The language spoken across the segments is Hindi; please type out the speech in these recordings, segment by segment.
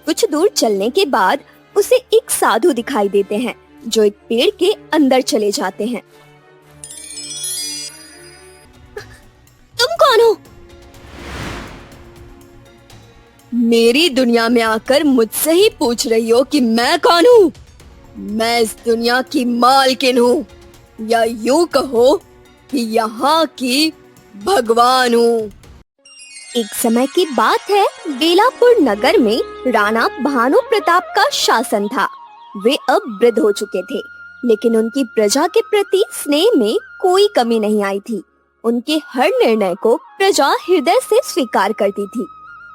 कुछ दूर चलने के बाद उसे एक साधु दिखाई देते हैं जो एक पेड़ के अंदर चले जाते हैं। तुम कौन हो? मेरी दुनिया में आकर मुझसे ही पूछ रही हो कि मैं कौन हूँ? मैं इस दुनिया की मालकिन हूँ, या यूं कहो कि यहाँ की भगवान हूँ। एक समय की बात है, बेलापुर नगर में राणा भानु प्रताप का शासन था। वे अब वृद्ध हो चुके थे, लेकिन उनकी प्रजा के प्रति स्नेह में कोई कमी नहीं आई थी। उनके हर निर्णय को प्रजा हृदय से स्वीकार करती थी।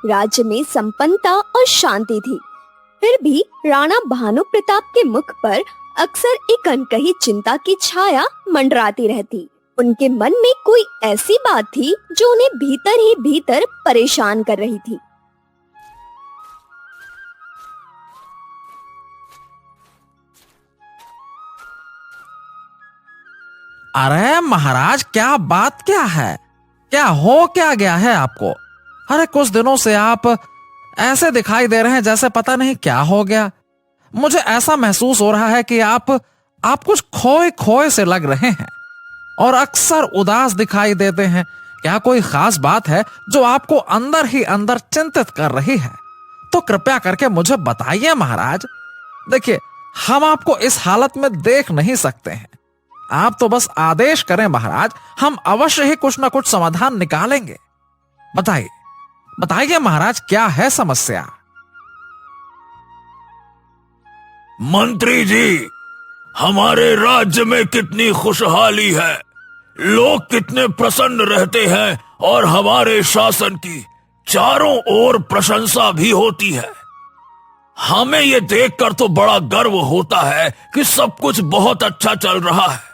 राज्य में संपन्नता और शांति थी। फिर भी राणा भानु प्रताप के मुख पर अक्सर एक अनकही चिंता की छाया मंडराती रहती। उनके मन में कोई ऐसी बात थी जो उन्हें भीतर ही भीतर परेशान कर रही थी। अरे महाराज, क्या बात क्या है? क्या गया है आपको? अरे कुछ दिनों से आप ऐसे दिखाई दे रहे हैं जैसे पता नहीं क्या हो गया। मुझे ऐसा महसूस हो रहा है कि आप कुछ खोए खोए से लग रहे हैं और अक्सर उदास दिखाई देते हैं। क्या कोई खास बात है जो आपको अंदर ही अंदर चिंतित कर रही है? तो कृपया करके मुझे बताइए महाराज। देखिए, हम आपको इस हालत में देख नहीं सकते हैं। आप तो बस आदेश करें महाराज, हम अवश्य ही कुछ ना कुछ समाधान निकालेंगे। बताइए महाराज, क्या है समस्या? मंत्री जी, हमारे राज्य में कितनी खुशहाली है, लोग कितने प्रसन्न रहते हैं और हमारे शासन की चारों ओर प्रशंसा भी होती है। हमें ये देखकर तो बड़ा गर्व होता है कि सब कुछ बहुत अच्छा चल रहा है।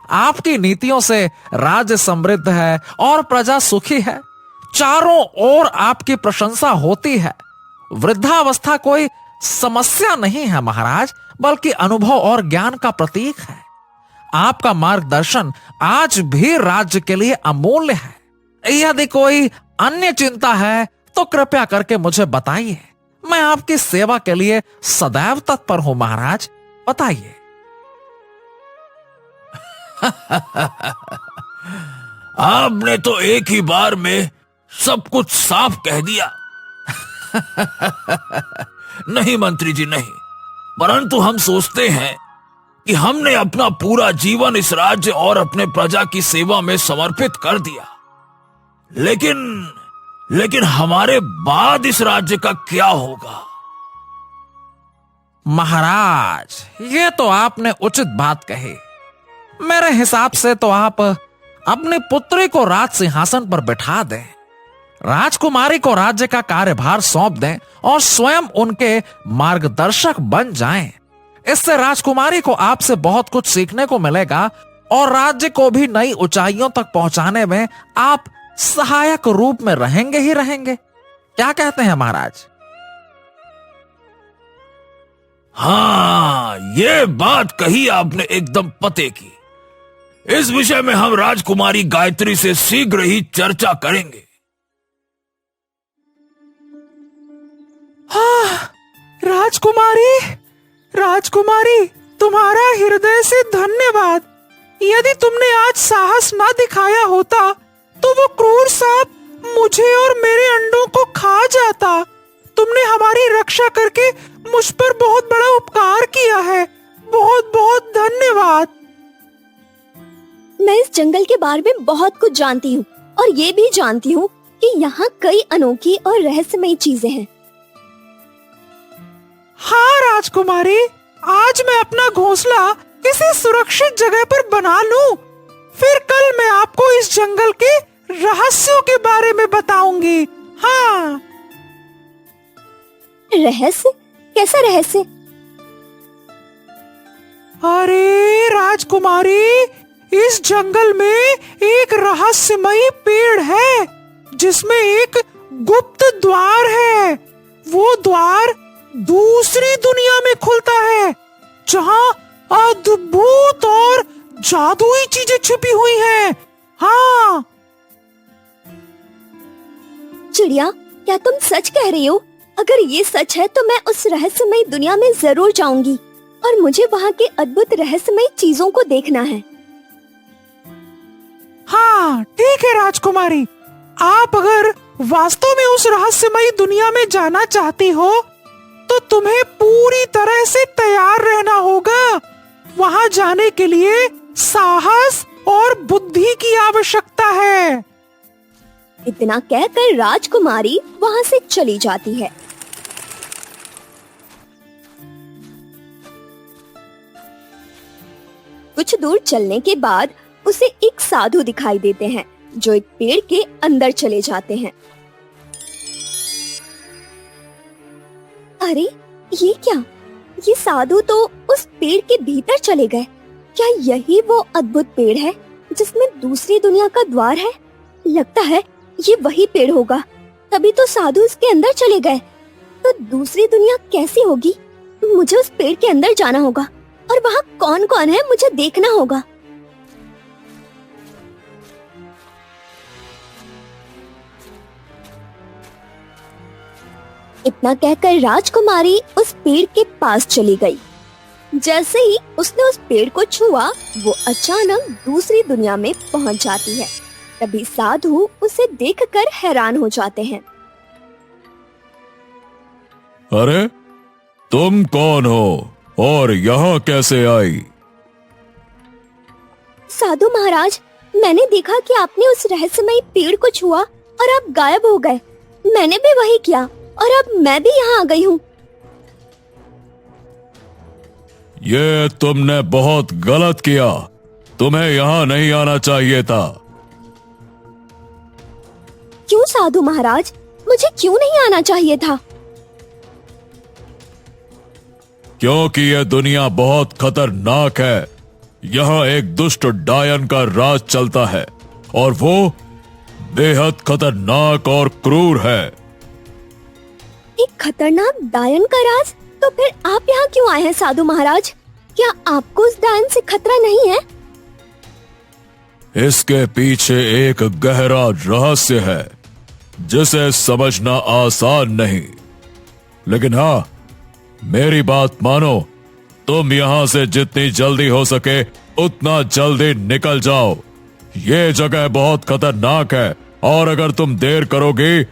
आपकी नीतियों से राज्य समृद्ध है और प्रजा सुखी है। चारों ओर आपकी प्रशंसा होती है। वृद्धावस्था कोई समस्या नहीं है महाराज, बल्कि अनुभव और ज्ञान का प्रतीक है। आपका मार्गदर्शन आज भी राज्य के लिए अमूल्य है। यदि कोई अन्य चिंता है तो कृपया करके मुझे बताइए। मैं आपकी सेवा के लिए सदैव तत्पर हूं महाराज, बताइए। आपने तो एक ही बार में सब कुछ साफ कह दिया। नहीं मंत्री जी, नहीं, परंतु हम सोचते हैं कि हमने अपना पूरा जीवन इस राज्य और अपने प्रजा की सेवा में समर्पित कर दिया। लेकिन हमारे बाद इस राज्य का क्या होगा? महाराज, ये तो आपने उचित बात कही। मेरे हिसाब से तो आप अपनी पुत्री को राज सिंहासन पर बिठा दें, राजकुमारी को राज्य का कार्यभार सौंप दें और स्वयं उनके मार्गदर्शक बन जाएं। इससे राजकुमारी को आपसे बहुत कुछ सीखने को मिलेगा और राज्य को भी नई ऊंचाइयों तक पहुंचाने में आप सहायक रूप में रहेंगे ही रहेंगे। क्या कहते हैं महाराज? हाँ, ये बात कही आपने एकदम पते की। इस विषय में हम राजकुमारी गायत्री से शीघ्र ही चर्चा करेंगे। हाँ, राजकुमारी, तुम्हारा हृदय से धन्यवाद। यदि तुमने आज साहस ना दिखाया होता तो वो क्रूर सांप मुझे और मेरे अंडों को खा जाता। तुमने हमारी रक्षा करके मुझ पर बहुत बड़ा उपकार किया है। बहुत बहुत धन्यवाद। मैं इस जंगल के बारे में बहुत कुछ जानती हूँ और ये भी जानती हूँ कि यहाँ कई अनोखी और रहस्यमयी चीजें हैं। हाँ राजकुमारी, आज मैं अपना घोंसला किसी सुरक्षित जगह पर बना लूं, फिर कल मैं आपको इस जंगल के रहस्यों के बारे में बताऊंगी। हाँ। रहस्य? कैसा रहस्य? अरे राजकुमारी, इस जंगल में एक रहस्यमयी पेड़ है जिसमें एक गुप्त द्वार है। वो द्वार दूसरी दुनिया में खुलता है जहाँ अद्भुत और जादुई चीजें छुपी हुई हैं। हाँ। चिड़िया, क्या तुम सच कह रही हो? अगर ये सच है तो मैं उस रहस्यमयी दुनिया में जरूर जाऊंगी और मुझे वहाँ के अद्भुत रहस्यमयी चीजों को देखना है। हाँ ठीक है राजकुमारी, आप अगर वास्तव में उस रहस्यमयी दुनिया में जाना चाहती हो तो तुम्हें पूरी तरह से तैयार रहना होगा। वहाँ जाने के लिए साहस और बुद्धि की आवश्यकता है। इतना कहकर राजकुमारी वहाँ से चली जाती है। कुछ दूर चलने के बाद उसे एक साधु दिखाई देते हैं जो एक पेड़ के अंदर चले जाते हैं। अरे ये क्या? ये साधु तो उस पेड़ के भीतर चले गए। क्या यही वो अद्भुत पेड़ है जिसमें दूसरी दुनिया का द्वार है? लगता है ये वही पेड़ होगा, तभी तो साधु इसके अंदर चले गए। तो दूसरी दुनिया कैसी होगी? मुझे उस पेड़ के अंदर जाना होगा और वहाँ कौन कौन है मुझे देखना होगा। इतना कहकर राजकुमारी उस पेड़ के पास चली गई। जैसे ही उसने उस पेड़ को छुआ, वो अचानक दूसरी दुनिया में पहुंच जाती है। तभी साधु उसे देखकर हैरान हो जाते हैं। अरे तुम कौन हो और यहाँ कैसे आई? साधु महाराज, मैंने देखा कि आपने उस रहस्यमयी पेड़ को छुआ और आप गायब हो गए। मैंने भी वही किया और अब मैं भी यहाँ आ गई हूँ। ये तुमने बहुत गलत किया। तुम्हें यहाँ नहीं आना चाहिए था। क्यों साधु महाराज, मुझे क्यों नहीं आना चाहिए था? क्योंकि यह दुनिया बहुत खतरनाक है। यहाँ एक दुष्ट डायन का राज चलता है और वो बेहद खतरनाक और क्रूर है। एक खतरनाक डायन का राज? तो फिर आप यहाँ क्यों आए हैं साधु महाराज? क्या आपको उस डायन से खतरा नहीं है? इसके पीछे एक गहरा रहस्य है जिसे समझना आसान नहीं। लेकिन हाँ, मेरी बात मानो, तुम यहां से जितनी जल्दी हो सके उतना जल्दी निकल जाओ। ये जगह बहुत खतरनाक है और अगर तुम देर करोगी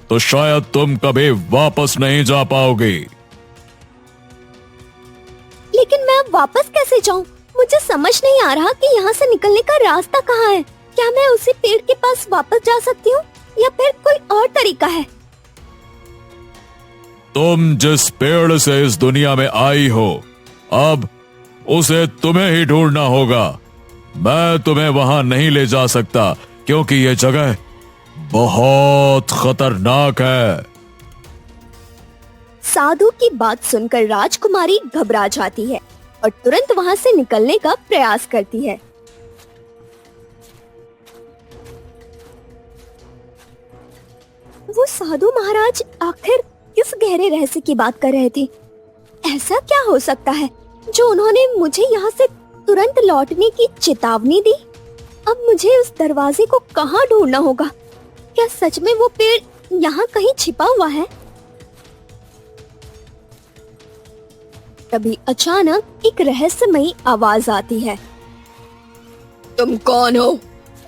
तो शायद तुम कभी वापस नहीं जा पाओगी। लेकिन मैं अब वापस कैसे जाऊं? मुझे समझ नहीं आ रहा कि यहाँ से निकलने का रास्ता कहाँ है। क्या मैं उसी पेड़ के पास वापस जा सकती हूँ या फिर कोई और तरीका है? तुम जिस पेड़ से इस दुनिया में आई हो, अब उसे तुम्हें ही ढूंढना होगा। मैं तुम्हें वहां नहीं ले जा सकता क्योंकि यह जगह बहुत खतरनाक है। साधु की बात सुनकर राजकुमारी घबरा जाती है और तुरंत वहां से निकलने का प्रयास करती है। वो साधु महाराज आखिर किस गहरे रहस्य की बात कर रहे थे? ऐसा क्या हो सकता है जो उन्होंने मुझे यहाँ से तुरंत लौटने की चेतावनी दी? अब मुझे उस दरवाजे को कहाँ ढूंढना होगा? क्या सच में वो पेड़ यहाँ कहीं छिपा हुआ है? तभी अचानक एक रहस्यमयी आवाज आती है। तुम कौन हो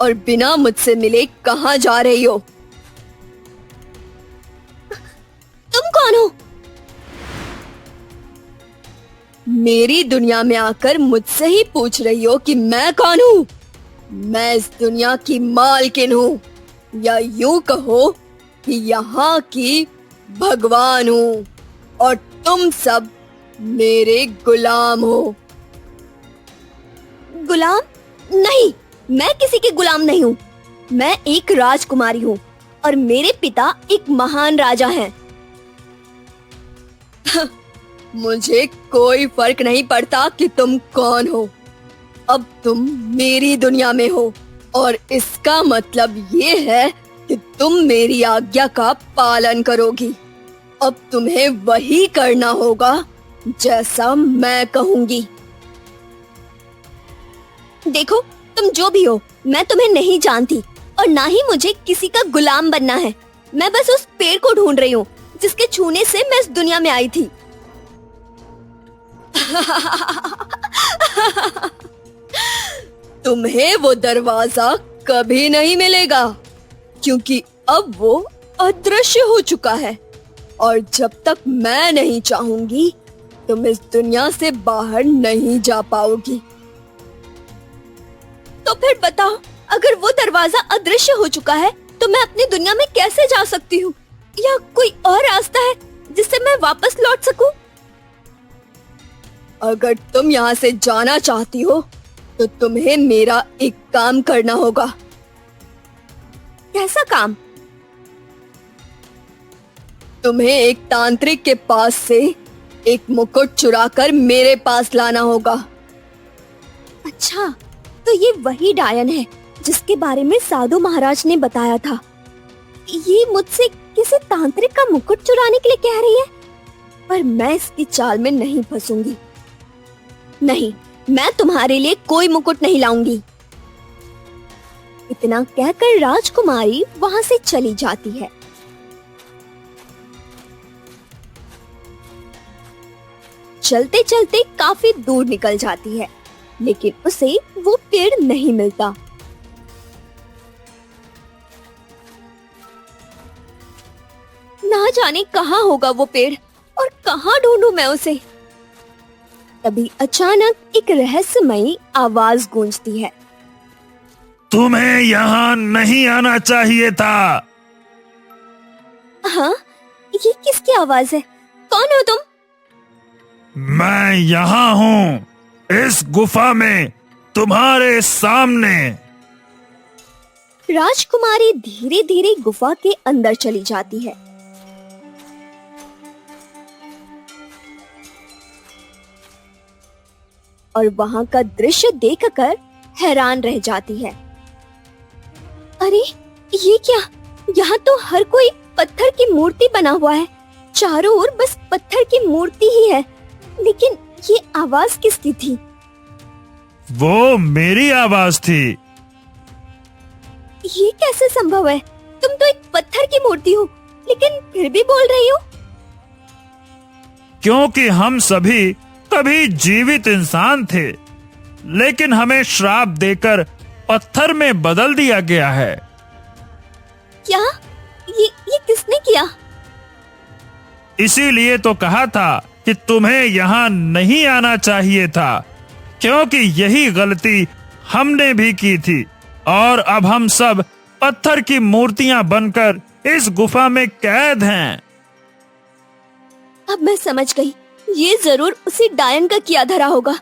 और बिना मुझसे मिले कहाँ जा रही हो? तुम कौन हो? मेरी दुनिया में आकर मुझसे ही पूछ रही हो कि मैं कौन हूँ? मैं इस दुनिया की मालकिन हूँ, या यूं कहो कि यहाँ की भगवान हूँ और तुम सब मेरे गुलाम हो। गुलाम? नहीं, मैं किसी के गुलाम नहीं हूँ। मैं एक राजकुमारी हूँ और मेरे पिता एक महान राजा हैं। मुझे कोई फर्क नहीं पड़ता कि तुम कौन हो। अब तुम मेरी दुनिया में हो और इसका मतलब ये है कि तुम मेरी आज्ञा का पालन करोगी। अब तुम्हें वही करना होगा जैसा मैं कहूंगी। देखो, तुम जो भी हो, मैं तुम्हें नहीं जानती और ना ही मुझे किसी का गुलाम बनना है। मैं बस उस पेड़ को ढूंढ रही हूँ जिसके छूने से मैं इस दुनिया में आई थी। तुम्हें वो दरवाजा कभी नहीं मिलेगा, क्योंकि अब वो अदृश्य हो चुका है और जब तक मैं नहीं चाहूंगी तुम इस दुनिया से बाहर नहीं जा पाओगी। तो फिर बताओ, अगर वो दरवाजा अदृश्य हो चुका है तो मैं अपनी दुनिया में कैसे जा सकती हूँ? या कोई और रास्ता है जिससे मैं वापस लौट सकूं? अगर तुम यहाँ से जाना चाहती हो तो तुम्हें मेरा एक काम करना होगा। कैसा काम? तुम्हें एक तांत्रिक के पास से एक मुकुट चुराकर मेरे पास लाना होगा। अच्छा, तो ये वही डायन है जिसके बारे में साधु महाराज ने बताया था। ये मुझसे किसी तांत्रिक का मुकुट चुराने के लिए कह रही है, पर मैं इसकी चाल में नहीं फंसूंगी। नहीं, मैं तुम्हारे लिए कोई मुकुट नहीं लाऊंगी। इतना कहकर राजकुमारी वहां से चली जाती है। चलते चलते काफी दूर निकल जाती है, लेकिन उसे वो पेड़ नहीं मिलता। ना जाने कहाँ होगा वो पेड़ और कहाँ ढूंढूं मैं उसे। तभी अचानक एक रहस्यमयी आवाज गूंजती है। तुम्हें यहाँ नहीं आना चाहिए था। हाँ, ये किसकी आवाज है? कौन हो तुम? मैं यहाँ हूँ, इस गुफा में, तुम्हारे सामने। राजकुमारी धीरे धीरे गुफा के अंदर चली जाती है। और वहां का दृश्य देखकर हैरान रह जाती है। अरे ये क्या? यहाँ तो हर कोई पत्थर की मूर्ति बना हुआ है। चारों ओर बस पत्थर की मूर्ति ही है, लेकिन ये आवाज किसकी थी? वो मेरी आवाज थी। ये कैसे संभव है? तुम तो एक पत्थर की मूर्ति हो, लेकिन फिर भी बोल रही हो। क्योंकि हम सभी कभी जीवित इंसान थे, लेकिन हमें श्राप देकर पत्थर में बदल दिया गया है। क्या? ये किसने किया? इसीलिए तो कहा था कि तुम्हें यहाँ नहीं आना चाहिए था, क्योंकि यही गलती हमने भी की थी और अब हम सब पत्थर की मूर्तियां बनकर इस गुफा में कैद हैं। अब मैं समझ गई, ये जरूर उसी डायन का किया धरा होगा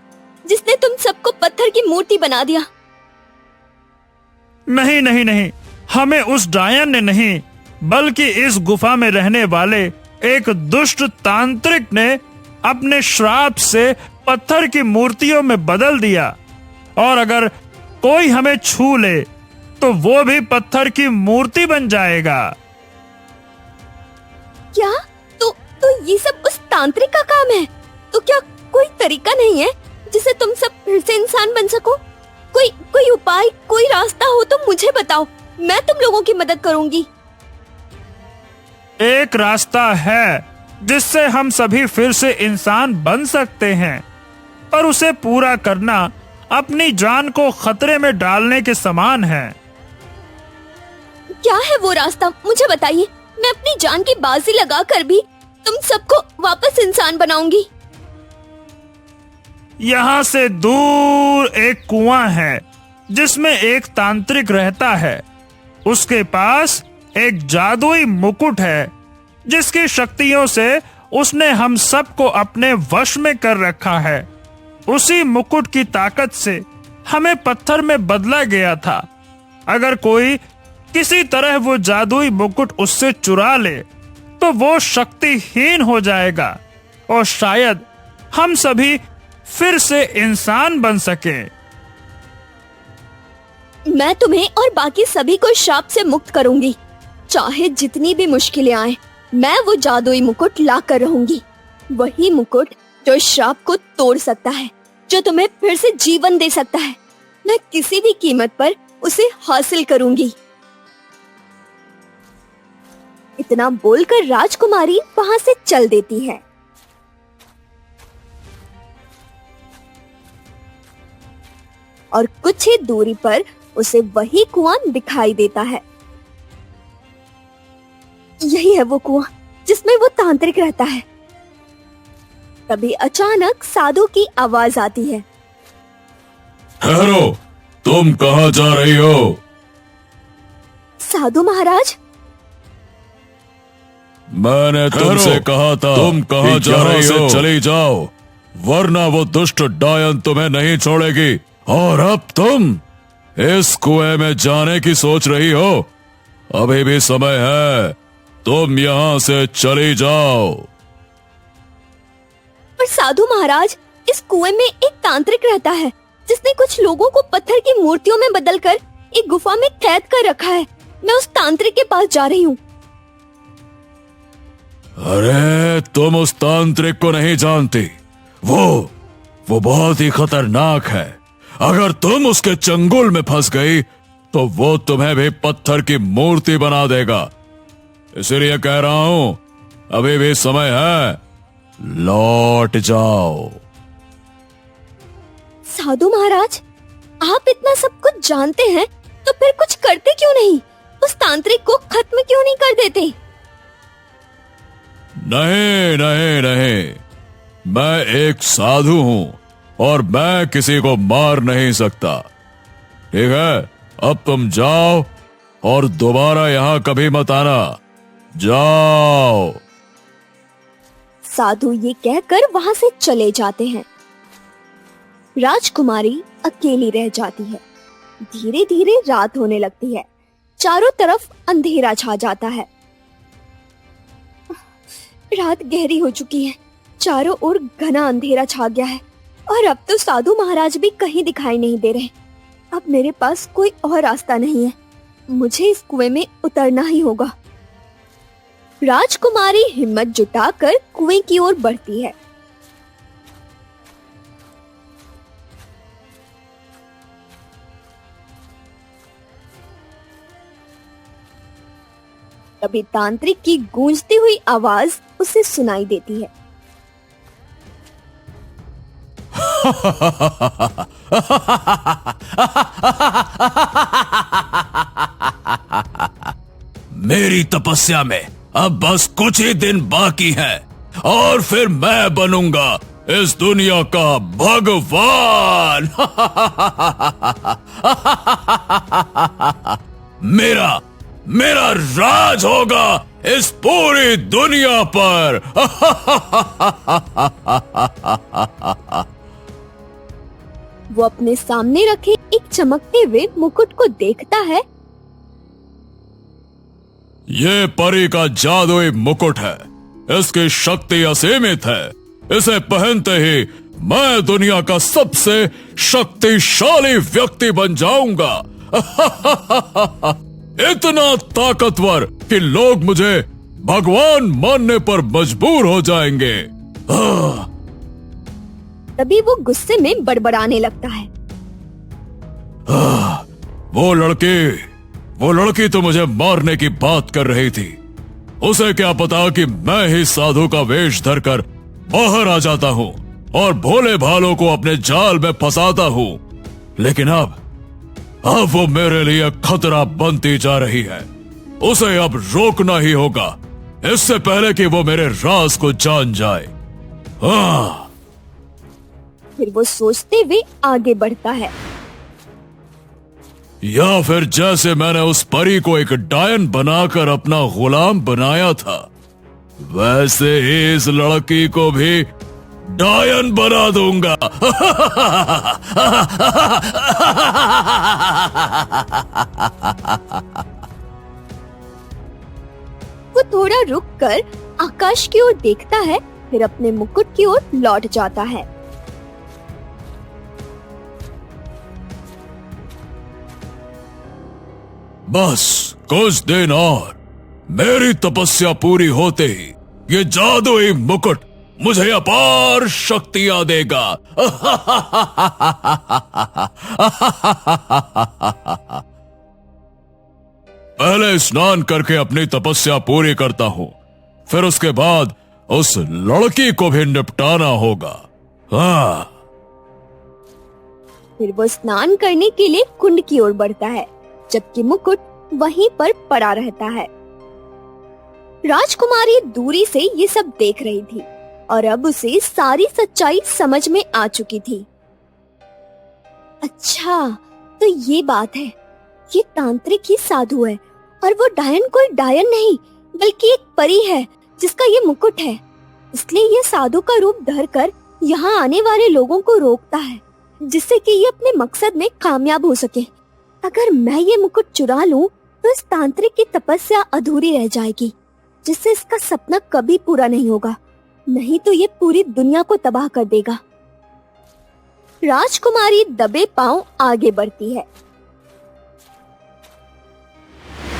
जिसने तुम सबको पत्थर की मूर्ति बना दिया। नहीं नहीं नहीं, हमें उस डायन ने नहीं, बल्कि इस गुफा में रहने वाले एक दुष्ट तांत्रिक ने अपने श्राप से पत्थर की मूर्तियों में बदल दिया, और अगर कोई हमें छू ले तो वो भी पत्थर की मूर्ति बन जाएगा। क्या? तो ये सब उस तांत्रिक का काम है? तो क्या कोई तरीका नहीं है जिसे तुम सब फिर से इंसान बन सको? कोई उपाय, कोई रास्ता हो तो मुझे बताओ, मैं तुम लोगों की मदद करूंगी। एक रास्ता है जिससे हम सभी फिर से इंसान बन सकते हैं, पर उसे पूरा करना अपनी जान को खतरे में डालने के समान है। क्या है वो रास्ता? मुझे बताइए, मैं अपनी जान की बाजी लगाकर भी तुम सबको वापस इंसान बनाऊंगी। यहाँ से दूर एक कुआं है जिसमें एक तांत्रिक रहता है। उसके पास एक जादुई मुकुट है जिसकी शक्तियों से उसने हम सबको अपने वश में कर रखा है। उसी मुकुट की ताकत से हमें पत्थर में बदला गया था। अगर कोई किसी तरह वो जादुई मुकुट उससे चुरा ले तो वो शक्तिहीन हो जाएगा और शायद हम सभी फिर से इंसान बन सके। मैं तुम्हें और बाकी सभी को श्राप से मुक्त करूंगी। चाहे जितनी भी मुश्किलें आए, मैं वो जादुई मुकुट ला कर रहूंगी। वही मुकुट जो श्राप को तोड़ सकता है, जो तुम्हें फिर से जीवन दे सकता है। मैं किसी भी कीमत पर उसे हासिल करूंगी। इतना बोलकर राजकुमारी वहां से चल देती है। और कुछ ही दूरी पर उसे वही कुआं दिखाई देता है। यही है वो कुआं जिसमें वो तांत्रिक रहता है। तभी अचानक साधु की आवाज आती है। ठहरो, तुम कहाँ जा रही हो? साधु महाराज, मैंने तुमसे कहा था तुम कहाँ जा रही हो? चली जाओ, वरना वो दुष्ट डायन तुम्हें नहीं छोड़ेगी। और अब तुम इस कुएं में जाने की सोच रही हो? अभी भी समय है, तुम यहाँ से चली जाओ। पर साधु महाराज, इस कुएं में एक तांत्रिक रहता है जिसने कुछ लोगों को पत्थर की मूर्तियों में बदलकर एक गुफा में कैद कर रखा है। मैं उस तांत्रिक के पास जा रही हूँ। अरे, तुम उस तांत्रिक को नहीं जानती। वो बहुत ही खतरनाक है। अगर तुम उसके चंगुल में फंस गई तो वो तुम्हें भी पत्थर की मूर्ति बना देगा। इसलिए कह रहा हूं, अभी भी समय है, लौट जाओ। साधु महाराज, आप इतना सब कुछ जानते हैं तो फिर कुछ करते क्यों नहीं? उस तांत्रिक को खत्म क्यों नहीं कर देते? नहीं नहीं नहीं, मैं एक साधु हूं और मैं किसी को मार नहीं सकता। ठीक है, अब तुम जाओ और दोबारा यहां कभी मत आना। जाओ। साधु ये कहकर वहां से चले जाते हैं। राजकुमारी अकेली रह जाती है। धीरे धीरे रात होने लगती है। चारों तरफ अंधेरा छा जाता है। रात गहरी हो चुकी है। चारों ओर घना अंधेरा छा गया है और अब तो साधु महाराज भी कहीं दिखाई नहीं दे रहे। अब मेरे पास कोई और रास्ता नहीं है। मुझे इस कुएं में उतरना ही होगा। राजकुमारी हिम्मत जुटाकर कुएं की ओर बढ़ती है। तभी तांत्रिक की गूंजती हुई आवाज उसे सुनाई देती है। मेरी तपस्या में अब बस कुछ ही दिन बाकी है और फिर मैं बनूंगा इस दुनिया का भगवान। मेरा राज होगा इस पूरी दुनिया पर। वो अपने सामने रखे एक चमकते हुए मुकुट को देखता है। ये परी का जादुई मुकुट है। इसकी शक्ति असीमित है। इसे पहनते ही मैं दुनिया का सबसे शक्तिशाली व्यक्ति बन जाऊंगा। इतना ताकतवर कि लोग मुझे भगवान मानने पर मजबूर हो जाएंगे। तभी वो गुस्से में बड़बड़ाने लगता है। वो लड़की तो मुझे मारने की बात कर रही थी। उसे क्या पता कि मैं ही साधु का वेश धरकर बाहर आ जाता हूँ और भोले भालों को अपने जाल में फंसाता हूँ। लेकिन अब वो मेरे लिए खतरा बनती जा रही है। उसे अब रोकना ही होगा, इससे पहले कि वो मेरे राज को जान जाए। फिर वो सोचते हुए आगे बढ़ता है। या फिर जैसे मैंने उस परी को एक डायन बनाकर अपना गुलाम बनाया था, वैसे ही इस लड़की को भी डायन बना दूंगा। वो थोड़ा रुककर आकाश की ओर देखता है, फिर अपने मुकुट की ओर लौट जाता है। बस कुछ दिन और, मेरी तपस्या पूरी होते ही ये जादुई मुकुट मुझे अपार शक्तियां देगा। पहले स्नान करके अपनी तपस्या पूरी करता हूँ, फिर उसके बाद उस लड़की को भी निपटाना होगा। हाँ। फिर वो स्नान करने के लिए कुंड की ओर बढ़ता है, जबकि मुकुट वहीं पर पड़ा रहता है। राजकुमारी दूरी से ये सब देख रही थी और अब उसे सारी सच्चाई समझ में आ चुकी थी। अच्छा, तो ये बात है, ये तांत्रिक ही साधु है और वो डायन कोई डायन नहीं बल्कि एक परी है जिसका ये मुकुट है। इसलिए ये साधु का रूप धरकर यहाँ आने वाले लोगों को रोकता है, जिससे कि ये अपने मकसद में कामयाब हो सके। अगर मैं ये मुकुट चुरा लूं, तो इस तांत्रिक की तपस्या अधूरी रह जाएगी, जिससे इसका सपना कभी पूरा नहीं होगा। नहीं तो ये पूरी दुनिया को तबाह कर देगा। राजकुमारी दबे पांव आगे बढ़ती है,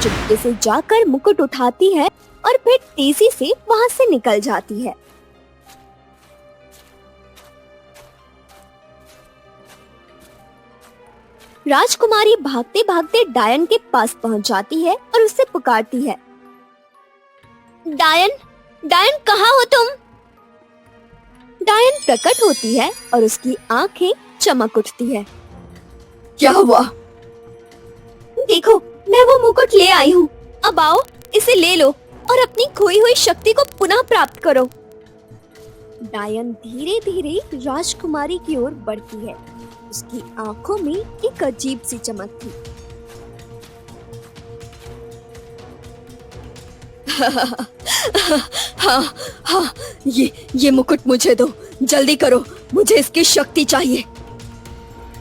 चुपके से जाकर मुकुट उठाती है और फिर तेजी से वहां से निकल जाती है। राजकुमारी भागते भागते डायन के पास पहुंच जाती है और उसे पुकारती है, डायन, डायन कहाँ हो तुम? डायन प्रकट होती है और उसकी आंखें चमक उठती है। क्या हुआ? देखो, मैं वो मुकुट ले आई हूँ। अब आओ, इसे ले लो और अपनी खोई हुई शक्ति को पुनः प्राप्त करो। डायन धीरे धीरे राजकुमारी की ओर बढ़ती है। उसकी आंखों में एक अजीब सी चमक थी। हाँ, ये मुकुट मुझे दो, जल्दी करो, मुझे इसकी शक्ति चाहिए।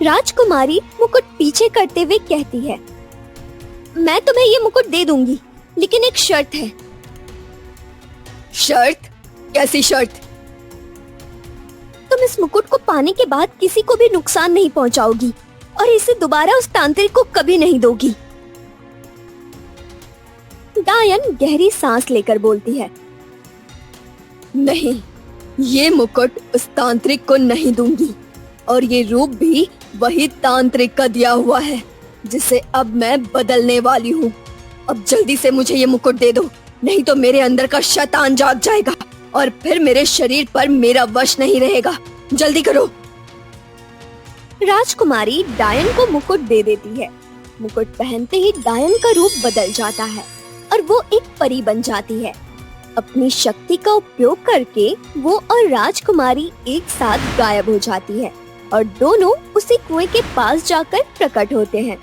राजकुमारी मुकुट पीछे करते हुए कहती है, मैं तुम्हें ये मुकुट दे दूंगी, लेकिन एक शर्त है। शर्त? कैसी शर्त? तुम इस मुकुट को पाने के बाद किसी को भी नुकसान नहीं पहुंचाओगी और इसे दोबारा उस तांत्रिक को कभी नहीं दोगी। डायन गहरी सांस लेकर बोलती है, नहीं, ये मुकुट उस तांत्रिक को नहीं दूंगी और ये रूप भी वही तांत्रिक का दिया हुआ है जिसे अब मैं बदलने वाली हूँ। अब जल्दी से मुझे ये मुकुट दे दो, नहीं तो मेरे अंदर का शैतान जाग जाएगा और फिर मेरे शरीर पर मेरा वश नहीं रहेगा। जल्दी करो। राजकुमारी डायन को मुकुट दे देती है। मुकुट पहनते ही डायन का रूप बदल जाता है और वो एक परी बन जाती है। अपनी शक्ति का उपयोग करके वो और राजकुमारी एक साथ गायब हो जाती है और दोनों उसी कुएं के पास जाकर प्रकट होते हैं।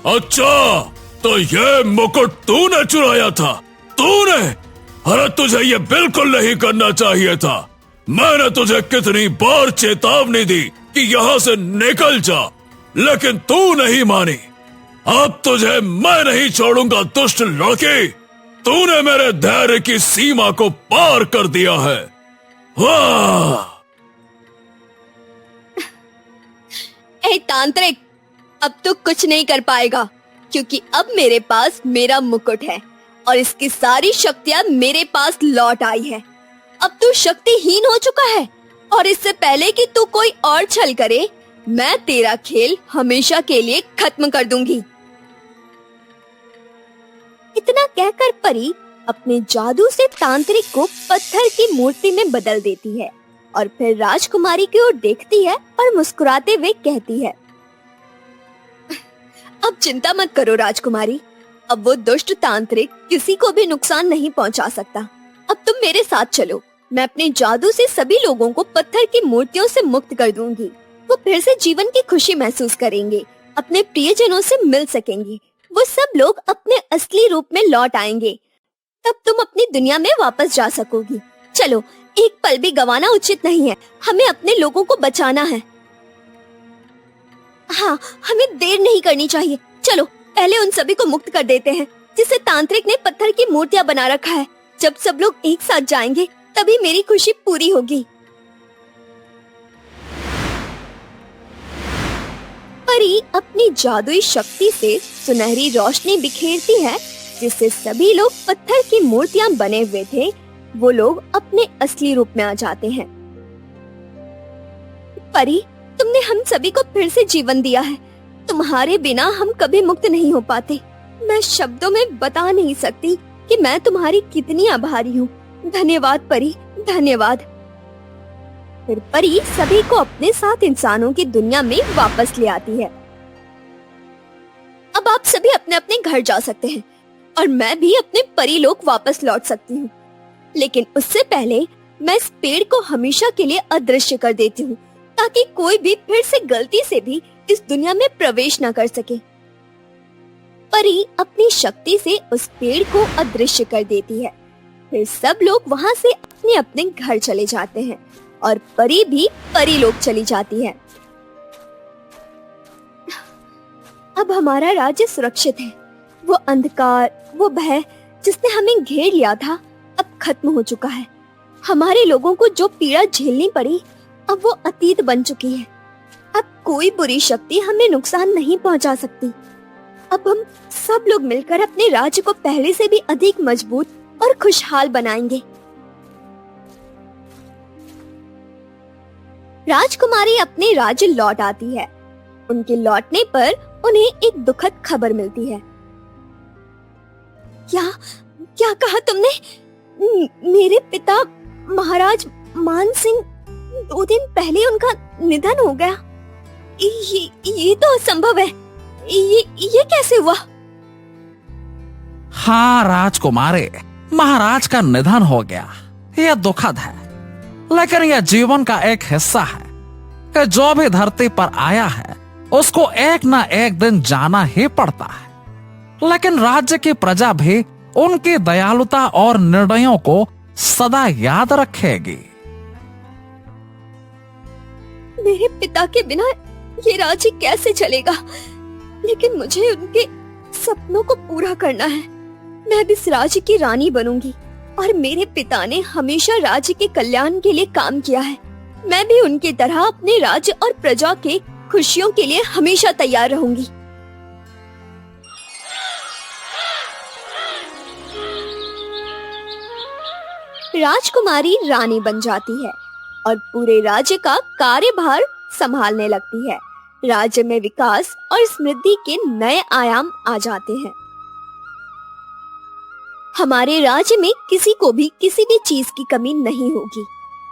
अच्छा, तो ये मुकुट तूने चुराया था? तूने? अरे तुझे ये बिल्कुल नहीं करना चाहिए था। मैंने तुझे कितनी बार चेतावनी दी कि यहाँ से निकल जा, लेकिन तू नहीं मानी। अब तुझे मैं नहीं छोड़ूंगा दुष्ट लड़के। तूने मेरे धैर्य की सीमा को पार कर दिया है। वाह! ए तांत्रिक, अब तू कुछ नहीं कर पाएगा, क्योंकि अब मेरे पास मेरा मुकुट है और इसकी सारी शक्तियां मेरे पास लौट आई है। अब तू शक्तिहीन हो चुका है और इससे पहले कि तू कोई और छल करे, मैं तेरा खेल हमेशा के लिए खत्म कर दूंगी। इतना कहकर परी अपने जादू से तांत्रिक को पत्थर की मूर्ति में बदल देती है और फिर राजकुमारी की ओर देखती है और मुस्कुराते हुए कहती है, अब चिंता मत करो राजकुमारी, अब वो दुष्ट तांत्रिक किसी को भी नुकसान नहीं पहुंचा सकता। अब तुम मेरे साथ चलो, मैं अपने जादू से सभी लोगों को पत्थर की मूर्तियों से मुक्त कर दूंगी। वो फिर से जीवन की खुशी महसूस करेंगे, अपने प्रियजनों से मिल सकेंगे। वो सब लोग अपने असली रूप में लौट आएंगे। तब तुम अपनी दुनिया में वापस जा सकोगी। चलो, एक पल भी गंवाना उचित नहीं है। हमें अपने लोगों को बचाना है। हाँ, हमें देर नहीं करनी चाहिए। चलो, पहले उन सभी को मुक्त कर देते हैं जिसे तांत्रिक ने पत्थर की मूर्तियां बना रखा है। जब सब लोग एक साथ जाएंगे, तभी मेरी खुशी पूरी होगी। परी अपनी जादुई शक्ति से सुनहरी रोशनी बिखेरती है, जिससे सभी लोग पत्थर की मूर्तियां बने हुए थे, वो लोग अपने असली रूप में आ जाते हैं। परी, तुमने हम सभी को फिर से जीवन दिया है। तुम्हारे बिना हम कभी मुक्त नहीं हो पाते। मैं शब्दों में बता नहीं सकती कि मैं तुम्हारी कितनी आभारी हूँ। धन्यवाद परी, धन्यवाद। फिर परी सभी को अपने साथ इंसानों की दुनिया में वापस ले आती है। अब आप सभी अपने अपने घर जा सकते हैं और मैं भी अपने परी लोक वापस लौट सकती हूँ। लेकिन उससे पहले मैं इस पेड़ को हमेशा के लिए अदृश्य कर देती हूँ, ताकि कोई भी फिर से गलती से भी इस दुनिया में प्रवेश न कर सके। परी अपनी शक्ति से उस पेड़ को अदृश्य कर देती है। फिर सब लोग वहाँ से अपने अपने घर चले जाते हैं और परी भी परी लोक चली जाती है। अब हमारा राज्य सुरक्षित है। वो अंधकार, वो भय जिसने हमें घेर लिया था, अब खत्म हो चुका है। हमारे लोगों को जो पीड़ा झेलनी पड़ी, अब वो अतीत बन चुकी है। अब कोई बुरी शक्ति हमें नुकसान नहीं पहुंचा सकती। अब हम सब लोग मिलकर अपने राज्य को पहले से भी अधिक मजबूत और खुशहाल बनाएंगे। राजकुमारी अपने राज्य लौट आती है। उनके लौटने पर उन्हें एक दुखद खबर मिलती है। क्या क्या कहा तुमने? मेरे पिता महाराज मान सिंह, 2 दिन पहले उनका निधन हो गया। ये तो असंभव है। ये कैसे हुआ? हाँ राजकुमारी, महाराज का निधन हो गया। यह दुखद है, लेकिन यह जीवन का एक हिस्सा है कि जो भी धरती पर आया है उसको एक ना एक दिन जाना ही पड़ता है। लेकिन राज्य की प्रजा भी उनकी दयालुता और निर्णयों को सदा याद रखेगी। मेरे पिता के बिना ये राज्य कैसे चलेगा? लेकिन मुझे उनके सपनों को पूरा करना है। मैं भी इस राज्य की रानी बनूंगी और मेरे पिता ने हमेशा राज्य के कल्याण के लिए काम किया है। मैं भी उनकी तरह अपने राज्य और प्रजा के खुशियों के लिए हमेशा तैयार रहूंगी। राजकुमारी रानी बन जाती है और पूरे राज्य का कार्यभार संभालने लगती है। राज्य में विकास और समृद्धि के नए आयाम आ जाते हैं। हमारे राज्य में किसी को भी किसी भी चीज की कमी नहीं होगी।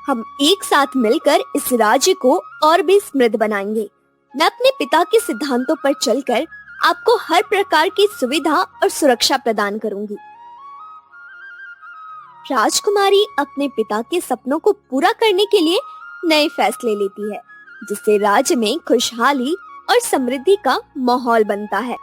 हम एक साथ मिलकर इस राज्य को और भी समृद्ध बनाएंगे। मैं अपने पिता के सिद्धांतों पर चलकर आपको हर प्रकार की सुविधा और सुरक्षा प्रदान करूंगी। राजकुमारी अपने पिता के सपनों को पूरा करने के लिए नए फैसले लेती है, जिससे राज्य में खुशहाली और समृद्धि का माहौल बनता है।